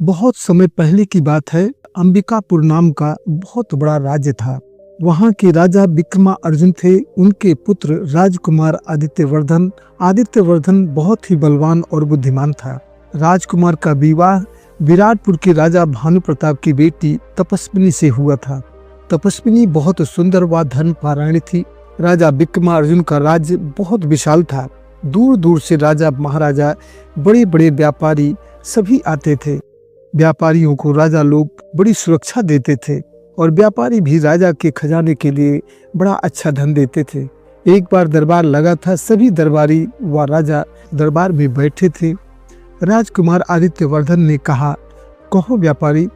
बहुत समय पहले की बात है। अंबिकापुर नाम का बहुत बड़ा राज्य था। वहाँ के राजा विक्रमार्जुन थे। उनके पुत्र राजकुमार आदित्यवर्धन बहुत ही बलवान और बुद्धिमान था। राजकुमार का विवाह विराटपुर के राजा भानु प्रताप की बेटी तपस्विनी से हुआ था। तपस्विनी बहुत सुंदर व धर्मपरायण थी। राजा विक्रमार्जुन का राज्य बहुत विशाल था। दूर दूर से राजा महाराजा, बड़े बड़े व्यापारी सभी आते थे। व्यापारियों को राजा लोग बड़ी सुरक्षा देते थे और व्यापारी भी राजा के खजाने के लिए बड़ा अच्छा धन देते थे। एक बार दरबार लगा था। सभी दरबारी व राजा दरबार में बैठे थे। राजकुमार आदित्यवर्धन ने कहा, कहो व्यापारी,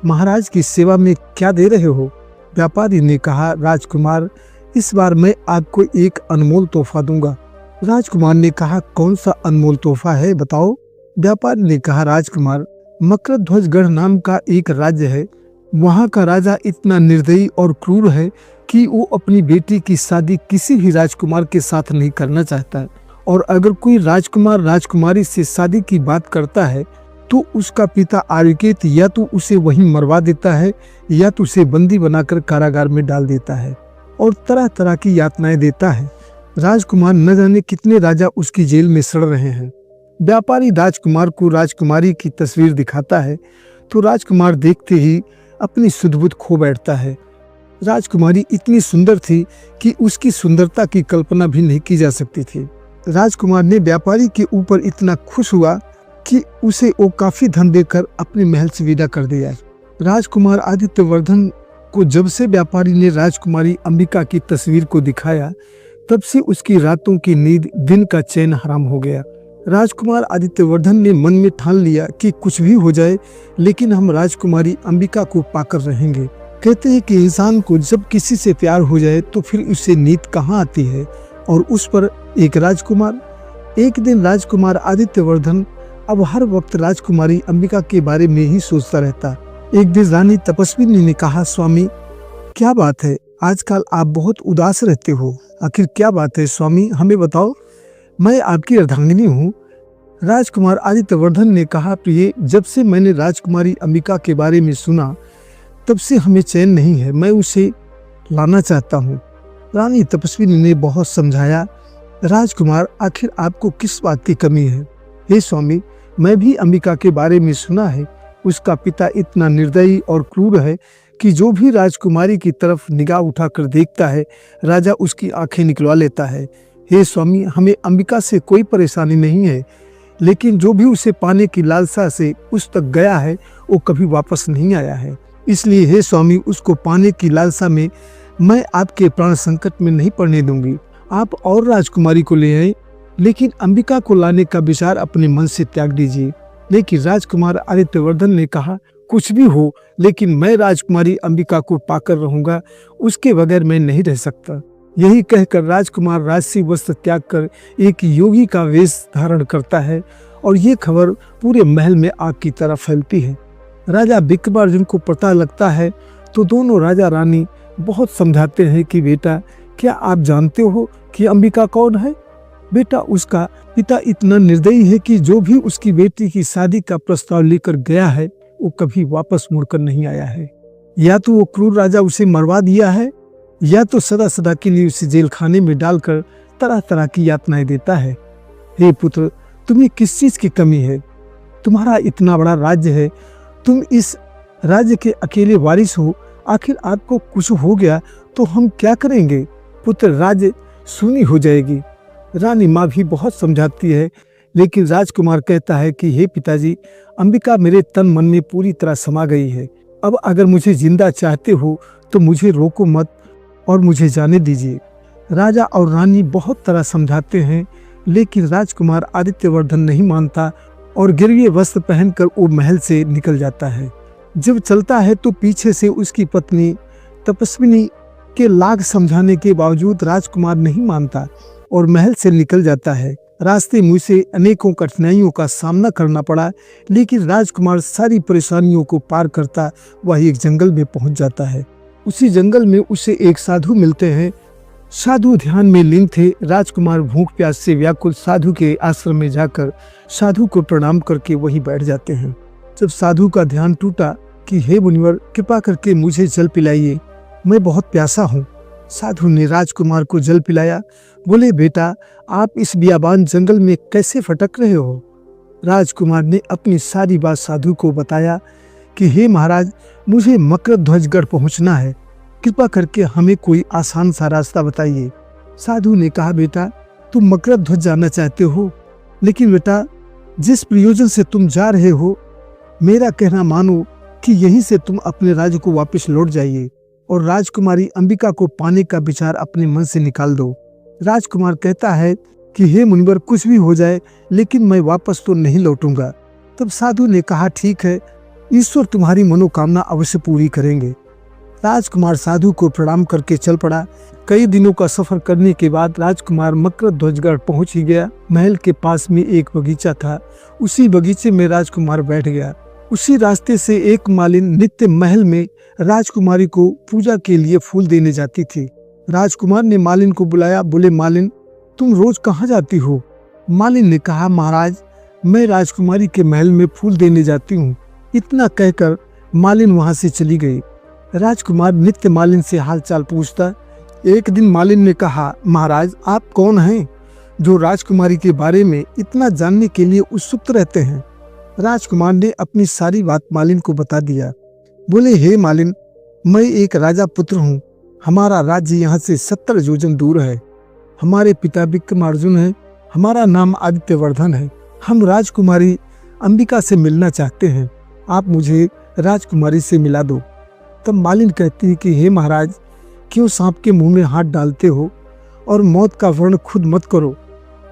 महाराज की सेवा में क्या दे रहे हो? व्यापारी ने कहा, राजकुमार, इस बार मैं आपको एक अनमोल तोहफा दूंगा। राजकुमार ने कहा, कौन सा अनमोल तोहफा है, बताओ। व्यापारी ने कहा, राजकुमार, मकरध्वजगढ़ नाम का एक राज्य है। वहाँ का राजा इतना निर्दयी और क्रूर है कि वो अपनी बेटी की शादी किसी भी राजकुमार के साथ नहीं करना चाहता, और अगर कोई राजकुमार राजकुमारी से शादी की बात करता है तो उसका पिता आर्यकेत या तो उसे वहीं मरवा देता है या तो उसे बंदी बनाकर कारागार में डाल देता है और तरह तरह की यातनाएं देता है। राजकुमार न जाने कितने राजा उसकी जेल में सड़ रहे हैं। व्यापारी राजकुमार को राजकुमारी की तस्वीर दिखाता है तो राजकुमार देखते ही अपनी सुध-बुध खो बैठता है। राजकुमारी इतनी सुंदर थी कि उसकी सुंदरता की कल्पना भी नहीं की जा सकती थी। राजकुमार ने व्यापारी के ऊपर इतना खुश हुआ कि उसे वो काफी धन देकर अपने महल से विदा कर दिया। राजकुमार आदित्यवर्धन को जब से व्यापारी ने राजकुमारी अंबिका की तस्वीर को दिखाया, तब से उसकी रातों की नींद, दिन का चैन हराम हो गया। राजकुमार आदित्यवर्धन ने मन में ठान लिया कि कुछ भी हो जाए लेकिन हम राजकुमारी अंबिका को पाकर रहेंगे। कहते हैं कि इंसान को जब किसी से प्यार हो जाए तो फिर उससे नींद कहाँ आती है, और उस पर एक राजकुमार। एक दिन राजकुमार आदित्यवर्धन अब हर वक्त राजकुमारी अंबिका के बारे में ही सोचता रहता। एक दिन रानी तपस्विनी ने कहा, स्वामी, क्या बात है, आजकल आप बहुत उदास रहते हो। आखिर क्या बात है स्वामी, हमें बताओ, मैं आपकी अर्धांगिनी हूँ। राजकुमार आदित्यवर्धन ने कहा, प्रिय, जब से मैंने राजकुमारी अंबिका के बारे में सुना तब से हमें चैन नहीं है। मैं उसे लाना चाहता हूँ। रानी तपस्विनी ने बहुत समझाया, राजकुमार, आखिर आपको किस बात की कमी है? हे स्वामी, मैं भी अंबिका के बारे में सुना है। उसका पिता इतना निर्दयी और क्रूर है कि जो भी राजकुमारी की तरफ निगाह उठाकर देखता है, राजा उसकी आंखें निकलवा लेता है। हे स्वामी, हमें अंबिका से कोई परेशानी नहीं है, लेकिन जो भी उसे पाने की लालसा से उस तक गया है वो कभी वापस नहीं आया है। इसलिए हे स्वामी, उसको पाने की लालसा में मैं आपके प्राण संकट में नहीं पड़ने दूंगी। आप और राजकुमारी को ले आए, लेकिन अंबिका को लाने का विचार अपने मन से त्याग दीजिए। लेकिन राजकुमार आदित्यवर्धन ने कहा, कुछ भी हो, लेकिन मैं राजकुमारी अंबिका को पाकर रहूंगा, उसके बगैर मैं नहीं रह सकता। यही कहकर राजकुमार राजसी वस्त्र त्याग कर एक योगी का वेश धारण करता है और ये खबर पूरे महल में आग की तरह फैलती है। राजा विक्रमार्जुन को पता लगता है तो दोनों राजा रानी बहुत समझाते हैं कि बेटा, क्या आप जानते हो कि अंबिका कौन है? बेटा, उसका पिता इतना निर्दयी है कि जो भी उसकी बेटी की शादी का प्रस्ताव लेकर गया है वो कभी वापस मुड़कर नहीं आया है। या तो वो क्रूर राजा उसे मरवा दिया है या तो सदा सदा के लिए उसे जेल खाने में डालकर तरह तरह की यातनाएं देता है। हे पुत्र, तुम्हें किस चीज की कमी है? तुम्हारा इतना बड़ा राज्य है, तुम इस राज्य के अकेले वारिस हो। आखिर आपको कुछ हो गया तो हम क्या करेंगे? पुत्र, राज्य सूनी हो जाएगी। रानी माँ भी बहुत समझाती है, लेकिन राजकुमार कहता है कि हे पिताजी, अंबिका मेरे तन मन में पूरी तरह समा गई है। अब अगर मुझे जिंदा चाहते हो तो मुझे रोको मत और मुझे जाने दीजिए। राजा और रानी बहुत तरह समझाते हैं, लेकिन राजकुमार आदित्यवर्धन नहीं मानता और गिरवे वस्त्र पहनकर वो महल से निकल जाता है। जब चलता है तो पीछे से उसकी पत्नी तपस्विनी के लाख समझाने के बावजूद राजकुमार नहीं मानता और महल से निकल जाता है। रास्ते में उसे अनेकों कठिनाइयों का सामना करना पड़ा, लेकिन राजकुमार सारी परेशानियों को पार करता वह एक जंगल में पहुंच जाता है। उसी जंगल में उसे एक साधु मिलते हैं। साधु ध्यान में लीन थे। राजकुमार भूख प्यास से व्याकुल साधु के आश्रम में जाकर साधु को प्रणाम करके वहीं बैठ जाते हैं। जब साधु का ध्यान टूटा कि हे मुनिवर, कृपा करके मुझे जल पिलाइए, मैं बहुत प्यासा हूँ। साधु ने राजकुमार को जल पिलाया। बोले, बेटा, आप इस बियाबान जंगल में कैसे भटक रहे हो? राजकुमार ने अपनी सारी बात साधु को बताया कि हे महाराज, मुझे मकरध्वजगढ़ पहुंचना है, कृपा करके हमें कोई आसान सा रास्ता बताइए। साधु ने कहा, बेटा, तुम मकरध्वज जाना चाहते हो, लेकिन बेटा, जिस प्रयोजन से तुम जा रहे हो, मेरा कहना मानो कि यहीं से तुम अपने राज्य को वापस लौट जाइए और राजकुमारी अंबिका को पाने का विचार अपने मन से निकाल दो। राजकुमार कहता है कि हे मुनिवर, कुछ भी हो जाए, लेकिन मैं वापस तो नहीं लौटूंगा। तब साधु ने कहा, ठीक है, ईश्वर तुम्हारी मनोकामना अवश्य पूरी करेंगे। राजकुमार साधु को प्रणाम करके चल पड़ा। कई दिनों का सफर करने के बाद राजकुमार मकरध्वजगढ़ पहुंच ही गया। महल के पास में एक बगीचा था, उसी बगीचे में राजकुमार बैठ गया। उसी रास्ते से एक मालिन नित्य महल में राजकुमारी को पूजा के लिए फूल देने जाती थी। राजकुमार ने मालिन को बुलाया। बोले, मालिन, तुम रोज कहाँ जाती हो? मालिन ने कहा, महाराज, मैं राजकुमारी के महल में फूल देने जाती हूँ। इतना कहकर मालिन वहां से चली गई। राजकुमार नित्य मालिन से हालचाल पूछता। एक दिन मालिन ने कहा, महाराज, आप कौन हैं जो राजकुमारी के बारे में इतना जानने के लिए उत्सुक रहते हैं? राजकुमार ने अपनी सारी बात मालिन को बता दिया। बोले, हे मालिन, मैं एक राजा पुत्र हूँ। हमारा राज्य यहाँ से 70 योजन दूर है। हमारे पिता विक्रमार्जुन है, हमारा नाम आदित्यवर्धन है। हम राजकुमारी अंबिका से मिलना चाहते हैं, आप मुझे राजकुमारी से मिला दो। तब मालिन कहती है कि हे महाराज, क्यों सांप के मुंह में हाथ डालते हो और मौत का वर्ण खुद मत करो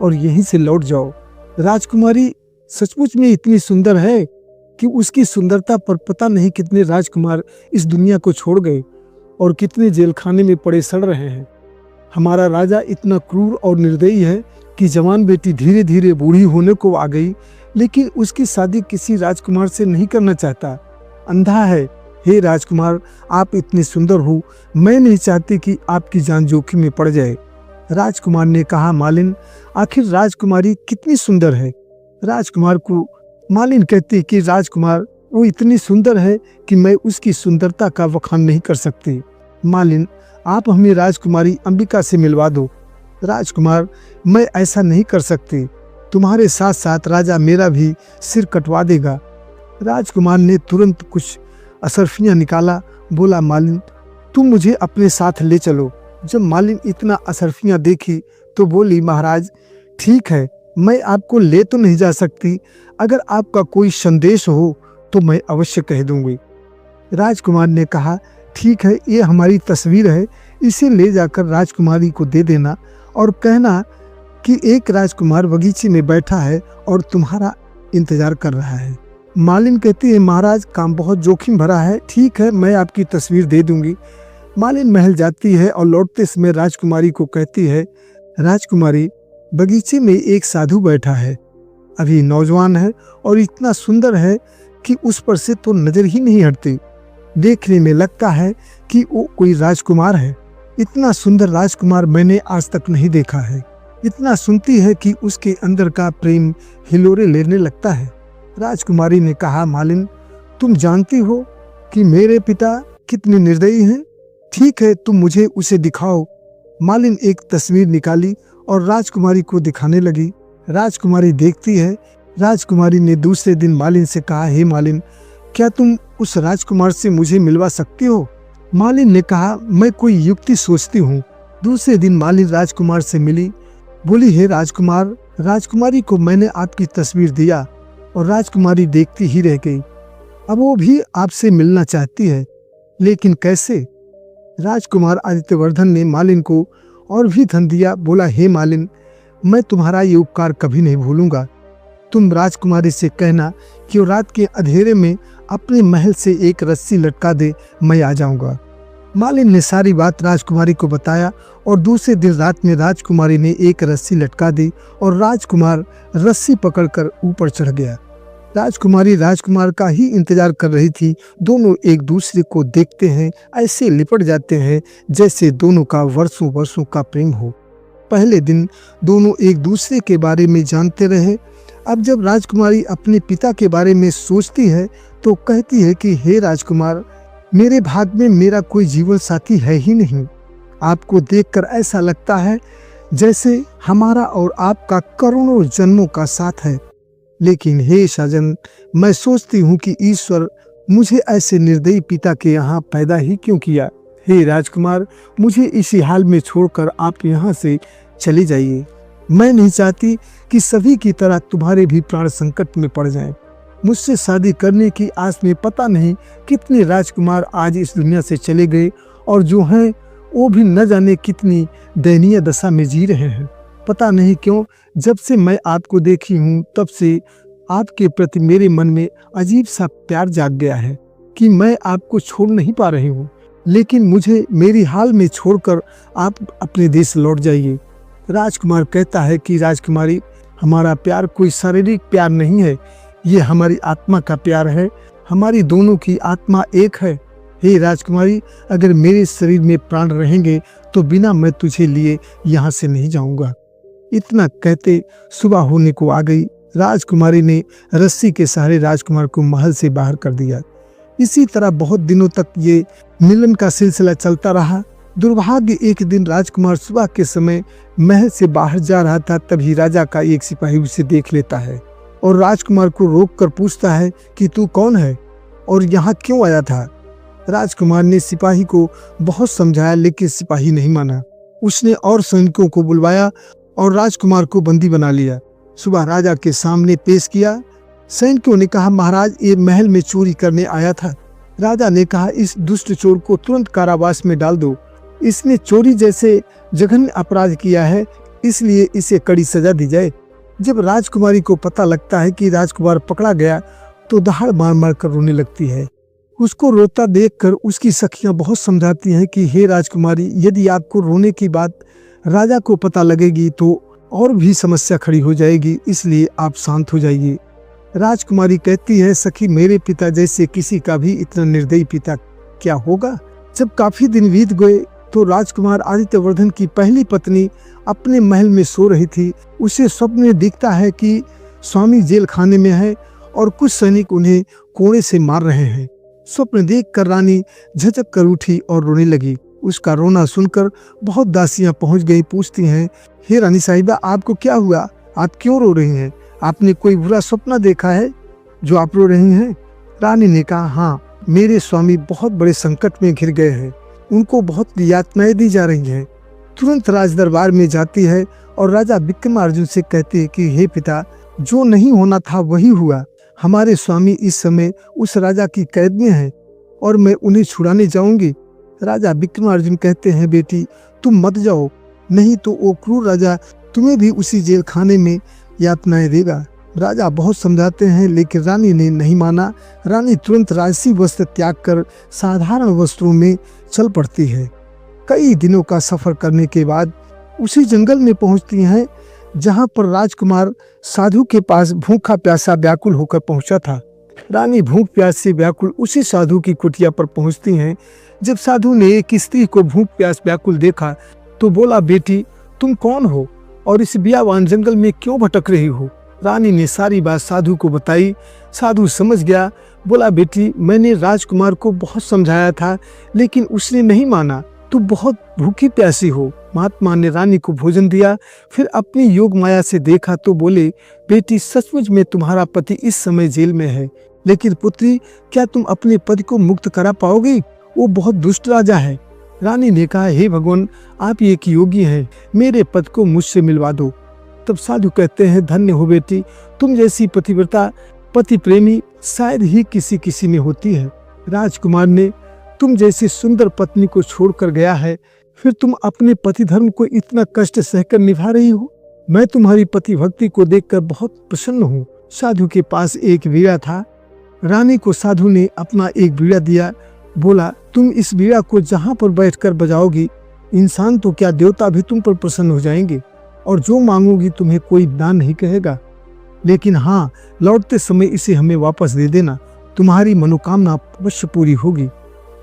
और यहीं से लौट जाओ। राजकुमारी सचमुच में इतनी सुंदर है कि उसकी सुंदरता पर पता नहीं कितने राजकुमार इस दुनिया को छोड़ गए और कितने जेलखाने में पड़े सड़ रहे हैं। हमारा राजा इतना क्रूर और निर्दयी है कि जवान बेटी धीरे धीरे बूढ़ी होने को आ गई, लेकिन उसकी शादी किसी राजकुमार से नहीं करना चाहता। अंधा है। हे राजकुमार, आप इतने सुंदर हो, मैं नहीं चाहती कि आपकी जान जोखिम में पड़ जाए। राजकुमार ने कहा, मालिन, आखिर राजकुमारी कितनी सुंदर है? राजकुमार को मालिन कहती कि राजकुमार, वो इतनी सुंदर है कि मैं उसकी सुंदरता का वखान नहीं कर सकती। मालिन, आप हमें राजकुमारी अंबिका से मिलवा दो। राजकुमार, मैं ऐसा नहीं कर सकती, तुम्हारे साथ साथ राजा मेरा भी सिर कटवा देगा। राजकुमार ने तुरंत कुछ असरफियाँ निकाला। बोला, मालिन, तुम मुझे अपने साथ ले चलो। जब मालिन इतना असरफियाँ देखी तो बोली, महाराज, ठीक है, मैं आपको ले तो नहीं जा सकती, अगर आपका कोई संदेश हो तो मैं अवश्य कह दूंगी। राजकुमार ने कहा, ठीक है, ये हमारी तस्वीर है, इसे ले जाकर राजकुमारी को दे देना और कहना कि एक राजकुमार बगीचे में बैठा है और तुम्हारा इंतजार कर रहा है। मालिन कहती है, महाराज, काम बहुत जोखिम भरा है, ठीक है, मैं आपकी तस्वीर दे दूंगी। मालिन महल जाती है और लौटते समय राजकुमारी को कहती है, राजकुमारी, बगीचे में एक साधु बैठा है, अभी नौजवान है और इतना सुंदर है कि उस पर से तो नजर ही नहीं हटती। देखने में लगता है कि वो कोई राजकुमार है। इतना सुंदर राजकुमार मैंने आज तक नहीं देखा है। इतना सुनती है कि उसके अंदर का प्रेम हिलोरे लेने लगता है। राजकुमारी ने कहा, मालिन, तुम जानती हो कि मेरे पिता कितने निर्दयी हैं। ठीक है, तुम मुझे उसे दिखाओ। मालिन एक तस्वीर निकाली और राजकुमारी को दिखाने लगी। राजकुमारी देखती है। राजकुमारी ने दूसरे दिन मालिन से कहा, हे मालिन, क्या तुम उस राजकुमार से मुझे मिलवा सकती हो? मालिन ने कहा, मैं कोई युक्ति सोचती हूँ। दूसरे दिन मालिन राजकुमार से मिली। बोली, हे राजकुमार, राजकुमारी को मैंने आपकी तस्वीर दिया और राजकुमारी देखती ही रह गई। अब वो भी आपसे मिलना चाहती है, लेकिन कैसे? राजकुमार आदित्यवर्धन ने मालिन को और भी धन दिया। बोला, हे मालिन, मैं तुम्हारा ये उपकार कभी नहीं भूलूंगा। तुम राजकुमारी से कहना कि वो रात के अंधेरे में अपने महल से एक रस्सी लटका दे, मैं आ जाऊंगा। मालिन ने सारी बात राजकुमारी को बताया और दूसरे दिन रात में राजकुमारी ने एक रस्सी लटका दी और राजकुमार रस्सी पकड़कर ऊपर चढ़ गया। राजकुमारी राजकुमार का ही इंतजार कर रही थी। दोनों एक दूसरे को देखते हैं, ऐसे लिपट जाते हैं जैसे दोनों का वर्षों वर्षों का प्रेम हो। पहले दिन दोनों एक दूसरे के बारे में जानते रहे। अब जब राजकुमारी अपने पिता के बारे में सोचती है तो कहती है कि हे राजकुमार, मेरे भाग में मेरा कोई जीवन साथी है ही नहीं। आपको देखकर ऐसा लगता है जैसे हमारा और आपका करोड़ों जन्मों का साथ है। लेकिन हे साजन, मैं सोचती हूँ कि ईश्वर मुझे ऐसे निर्दयी पिता के यहाँ पैदा ही क्यों किया। हे राजकुमार, मुझे इसी हाल में छोड़कर आप यहाँ से चले जाइए। मैं नहीं चाहती कि सभी की तरह तुम्हारे भी प्राण संकट में पड़ जाएं। मुझसे शादी करने की आस में पता नहीं कितने राजकुमार आज इस दुनिया से चले गए, और जो हैं वो भी न जाने कितनी दयनीय दशा में जी रहे हैं। पता नहीं क्यों जब से मैं आपको देखी हूँ तब से आपके प्रति मेरे मन में अजीब सा प्यार जाग गया है कि मैं आपको छोड़ नहीं पा रही हूँ। लेकिन मुझे मेरी हाल में छोड़कर आप अपने देश लौट जाइए। राजकुमार कहता है कि राजकुमारी, हमारा प्यार कोई शारीरिक प्यार नहीं है, ये हमारी आत्मा का प्यार है। हमारी दोनों की आत्मा एक है। हे राजकुमारी, अगर मेरे शरीर में प्राण रहेंगे तो बिना मैं तुझे लिए यहाँ से नहीं जाऊँगा। इतना कहते सुबह होने को आ गई। राजकुमारी ने रस्सी के सहारे राजकुमार को महल से बाहर कर दिया। इसी तरह बहुत दिनों तक ये मिलन का सिलसिला चलता रहा। दुर्भाग्य, एक दिन राजकुमार सुबह के समय महल से बाहर जा रहा था, तभी राजा का एक सिपाही उसे देख लेता है और राजकुमार को रोककर पूछता है कि तू कौन है और यहाँ क्यों आया था। राजकुमार ने सिपाही को बहुत समझाया, लेकिन सिपाही नहीं माना। उसने और सैनिकों को बुलवाया और राजकुमार को बंदी बना लिया। सुबह राजा के सामने पेश किया। सैनिकों ने कहा, महाराज, ये महल में चोरी करने आया था। राजा ने कहा, इस दुष्ट चोर को तुरंत कारावास में डाल दो। इसने चोरी जैसे जघन्य अपराध किया है, इसलिए इसे कड़ी सजा दी जाए। जब राजकुमारी को पता लगता है कि राजकुमार पकड़ा गया तो दहाड़ मार मार कर रोने लगती है। उसको रोता देखकर उसकी सखियां बहुत समझाती हैं कि हे राजकुमारी, यदि आपको रोने की बात राजा को पता लगेगी तो और भी समस्या खड़ी हो जाएगी, इसलिए आप शांत हो जाइए। राजकुमारी कहती है, सखी, मेरे पिता जैसे किसी का भी इतना निर्दयी पिता क्या होगा। जब काफी दिन बीत गए तो राजकुमार आदित्यवर्धन की पहली पत्नी अपने महल में सो रही थी। उसे स्वप्न में दिखता है कि स्वामी जेल खाने में है और कुछ सैनिक उन्हें कोड़े से मार रहे हैं। स्वप्न देखकर रानी झचक कर उठी और रोने लगी। उसका रोना सुनकर बहुत दासियां पहुंच गई। पूछती हैं, हे रानी साहिबा, आपको क्या हुआ? आप क्यों रो रही हैं? आपने कोई बुरा सपना देखा है जो आप रो रही हैं? रानी ने कहा, हाँ, मेरे स्वामी बहुत बड़े संकट में घिर गए हैं। उनको बहुत यातनाएं दी जा रही हैं। तुरंत राज दरबार में जाती है और राजा विक्रमार्जुन से कहती है कि हे पिता, जो नहीं होना था वही हुआ। हमारे स्वामी इस समय उस राजा की कैद में हैं और मैं उन्हें छुड़ाने जाऊंगी। राजा विक्रमार्जुन कहते हैं, बेटी, तुम मत जाओ, नहीं तो वो क्रूर राजा तुम्हें भी उसी जेल खाने में यातनाएं देगा। राजा बहुत समझाते हैं, लेकिन रानी ने नहीं माना। रानी तुरंत राजसी वस्त्र त्याग कर साधारण वस्त्रों में चल पड़ती है। कई दिनों का सफर करने के बाद उसी जंगल में पहुंचती हैं जहां पर राजकुमार साधु के पास भूखा प्यासा व्याकुल होकर पहुंचा था। रानी भूख प्यास से व्याकुल उसी साधु की कुटिया पर पहुंचती हैं। जब साधु ने एक स्त्री को भूख प्यास व्याकुल देखा तो बोला, बेटी, तुम कौन हो और इस बियावान जंगल में क्यों भटक रही हो? रानी ने सारी बात साधु को बताई। साधु समझ गया। बोला, बेटी, मैंने राजकुमार को बहुत समझाया था, लेकिन उसने नहीं माना। तू बहुत भूखी प्यासी हो। महात्मा ने रानी को भोजन दिया, फिर अपनी योग माया से देखा तो बोले, बेटी, सचमुच में तुम्हारा पति इस समय जेल में है, लेकिन पुत्री, क्या तुम अपने पति को मुक्त करा पाओगी? वो बहुत दुष्ट राजा है। रानी ने कहा, हे भगवान, आप एक योगी हैं, मेरे पति को मुझसे मिलवा दो। तब साधु कहते हैं, धन्य हो बेटी, तुम जैसी पतिव्रता पति प्रेमी शायद ही किसी किसी में होती है। राजकुमार ने तुम जैसी सुंदर पत्नी को छोड़कर गया है, फिर तुम अपने पति धर्म को इतना कष्ट सहकर निभा रही हो। मैं तुम्हारी पति भक्ति को देखकर बहुत प्रसन्न हूँ। साधु के पास एक वीणा था। रानी को साधु ने अपना एक वीणा दिया। बोला, तुम इस वीणा को जहाँ पर बैठकर बजाओगी, इंसान तो क्या देवता भी तुम पर प्रसन्न हो जाएंगे, और जो मांगोगी तुम्हें कोई ना नहीं कहेगा। लेकिन हाँ, लौटते समय इसे हमें वापस दे देना, तुम्हारी मनोकामना अवश्य पूरी होगी।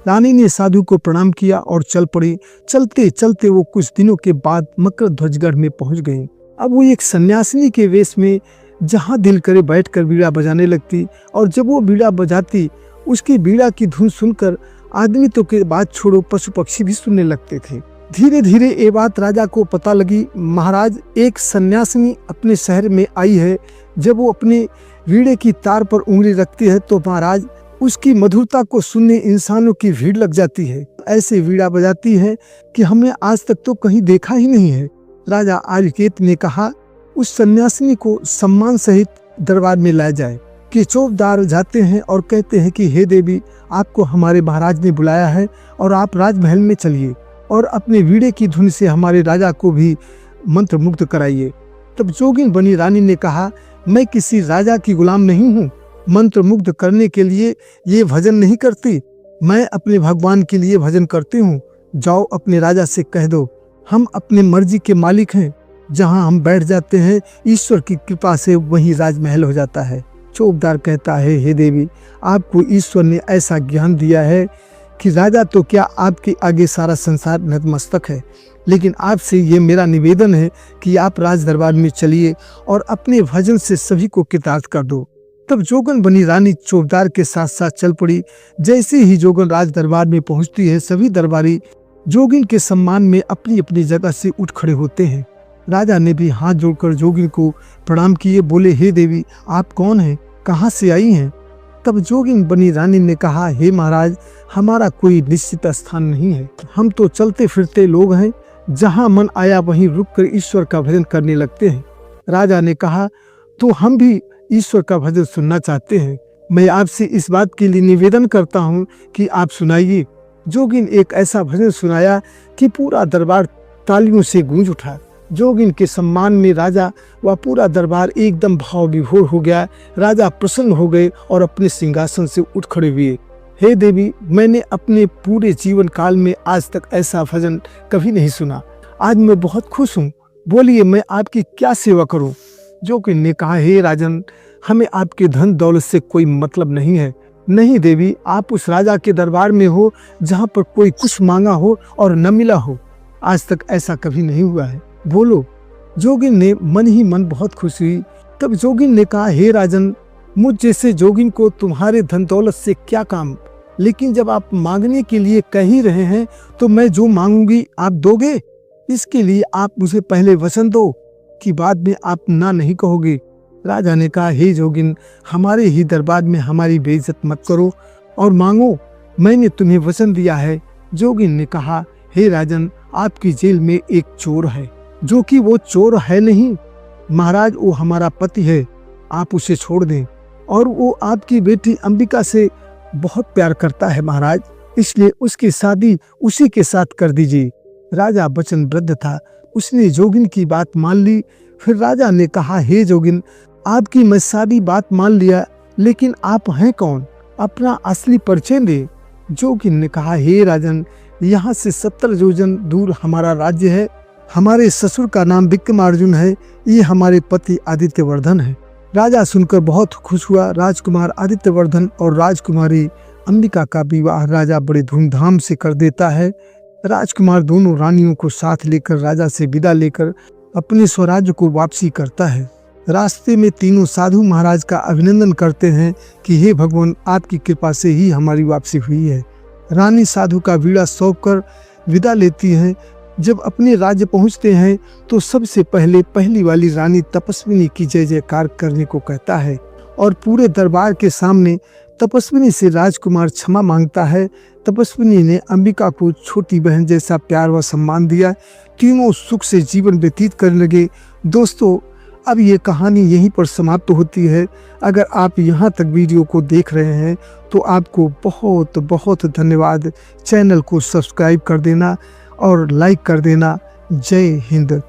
रानी ने साधु को प्रणाम किया और चल पड़ी। चलते चलते वो कुछ दिनों के बाद मकरध्वजगढ़ में पहुंच गई। अब वो एक सन्यासिनी के वेश में जहाँ दिल करे बैठकर बीड़ा बजाने लगती, और जब वो बीड़ा बजाती उसकी बीड़ा की धुन सुनकर आदमी तो के बात छोड़ो पशु पक्षी भी सुनने लगते थे। धीरे धीरे ये बात राजा को पता लगी। महाराज, एक सन्यासिनी अपने शहर में आई है। जब वो अपने वीणे की तार पर उंगली रखती है तो महाराज उसकी मधुरता को सुनने इंसानों की भीड़ लग जाती है। ऐसे वीणा बजाती है कि हमने आज तक तो कहीं देखा ही नहीं है। राजा आर्यकेत ने कहा, उस सन्यासिनी को सम्मान सहित दरबार में लाया जाए। कि चौबदार जाते हैं और कहते हैं कि हे देवी, आपको हमारे महाराज ने बुलाया है और आप राजमहल में चलिए और अपने वीणे की धुन से हमारे राजा को भी मंत्र मुग्ध कराइए। तब जोगिन बनी रानी ने कहा, मैं किसी राजा की गुलाम नहीं हूँ। मंत्र मुग्ध करने के लिए ये भजन नहीं करती, मैं अपने भगवान के लिए भजन करती हूँ। जाओ अपने राजा से कह दो, हम अपने मर्जी के मालिक हैं। जहाँ हम बैठ जाते हैं ईश्वर की कृपा से वहीं राजमहल हो जाता है। चौबदार कहता है, हे देवी, आपको ईश्वर ने ऐसा ज्ञान दिया है कि राजा तो क्या आपके आगे सारा संसार नतमस्तक है। लेकिन आपसे ये मेरा निवेदन है कि आप राज दरबार में चलिए और अपने भजन से सभी को कृतार्थ कर दो। तब जोगन बनी रानी चौबदार के साथ साथ चल पड़ी। जैसे ही जोगन राज दरबार में पहुंचती है, सभी दरबारी जोगिन के सम्मान में अपनी अपनी जगह से उठ खड़े होते हैं। राजा ने भी हाथ जोड़कर जोगिन को प्रणाम किए। बोले, हे देवी, आप कौन हैं, कहाँ से आई हैं? तब जोगिन बनी रानी ने कहा, हे महाराज, हमारा कोई निश्चित स्थान नहीं है। हम तो चलते फिरते लोग हैं, जहाँ मन आया वहीं रुककर ईश्वर का भजन करने लगते हैं। राजा ने कहा, तो हम भी ईश्वर का भजन सुनना चाहते हैं। मैं आपसे इस बात के लिए निवेदन करता हूँ कि आप सुनाइए। जोगिन एक ऐसा भजन सुनाया कि पूरा दरबार तालियों से गूंज उठा। जोगिन के सम्मान में राजा व पूरा दरबार एकदम भाव विभोर हो गया। राजा प्रसन्न हो गए और अपने सिंहासन से उठ खड़े हुए। हे देवी, मैंने अपने पूरे जीवन काल में आज तक ऐसा भजन कभी नहीं सुना। आज मैं बहुत खुश हूँ। बोलिए, मैं आपकी क्या सेवा करूँ? जोगिन ने कहा, हे राजन, हमें आपके धन दौलत से कोई मतलब नहीं है। नहीं देवी, आप उस राजा के दरबार में हो जहाँ पर कोई कुछ मांगा हो और न मिला हो। आज तक ऐसा कभी नहीं हुआ है। बोलो। जोगिन ने मन ही मन बहुत खुश हुई। तब जोगिन ने कहा, हे राजन, मुझ जैसे जोगिन को तुम्हारे धन दौलत से क्या काम, लेकिन जब आप मांगने के लिए कह ही रहे हैं तो मैं जो मांगूंगी आप दोगे। इसके लिए आप मुझे पहले वचन दो कि बाद में आप ना नहीं कहोगे। राजा ने कहा, हे जोगिन, हमारे ही दरबार में हमारी बेइज्जत मत करो और मांगो, मैंने तुम्हें वचन दिया है। जोगिन ने कहा, हे राजन, आपकी जेल में एक चोर है, जो कि वो चोर है नहीं महाराज, वो हमारा पति है। आप उसे छोड़ दें, और वो आपकी बेटी अंबिका से बहुत प्यार करता है महाराज, इसलिए उसकी शादी उसी के साथ कर दीजिए। राजा वचनबद्ध था, उसने जोगिन की बात मान ली। फिर राजा ने कहा, हे जोगिन, आपकी मैं सारी बात मान लिया, लेकिन आप हैं कौन? अपना असली परिचय दे। जोगिन ने कहा, हे राजन, यहाँ से 70 योजन दूर हमारा राज्य है। हमारे ससुर का नाम विक्रमार्जुन है। ये हमारे पति आदित्यवर्धन है। राजा सुनकर बहुत खुश हुआ। राजकुमार आदित्यवर्धन और राजकुमारी अंबिका का विवाह राजा बड़े धूमधाम से कर देता है। राजकुमार दोनों रानियों को साथ लेकर राजा से विदा लेकर अपने स्वराज्य को वापसी करता है। रास्ते में तीनों साधु महाराज का अभिनंदन करते हैं कि हे भगवान, आपकी कृपा से ही हमारी वापसी हुई है। रानी साधु का वीणा सौंपकर विदा लेती हैं। जब अपने राज्य पहुंचते हैं तो सबसे पहले पहली वाली रानी तपस्विनी की जय जयकार करने को कहता है और पूरे दरबार के सामने तपस्विनी से राजकुमार क्षमा मांगता है। तपस्विनी ने अंबिका को छोटी बहन जैसा प्यार व सम्मान दिया। तीनों सुख से जीवन व्यतीत करने लगे। दोस्तों, अब ये कहानी यहीं पर समाप्त होती है। अगर आप यहाँ तक वीडियो को देख रहे हैं तो आपको बहुत बहुत धन्यवाद। चैनल को सब्सक्राइब कर देना और लाइक कर देना। जय हिंद।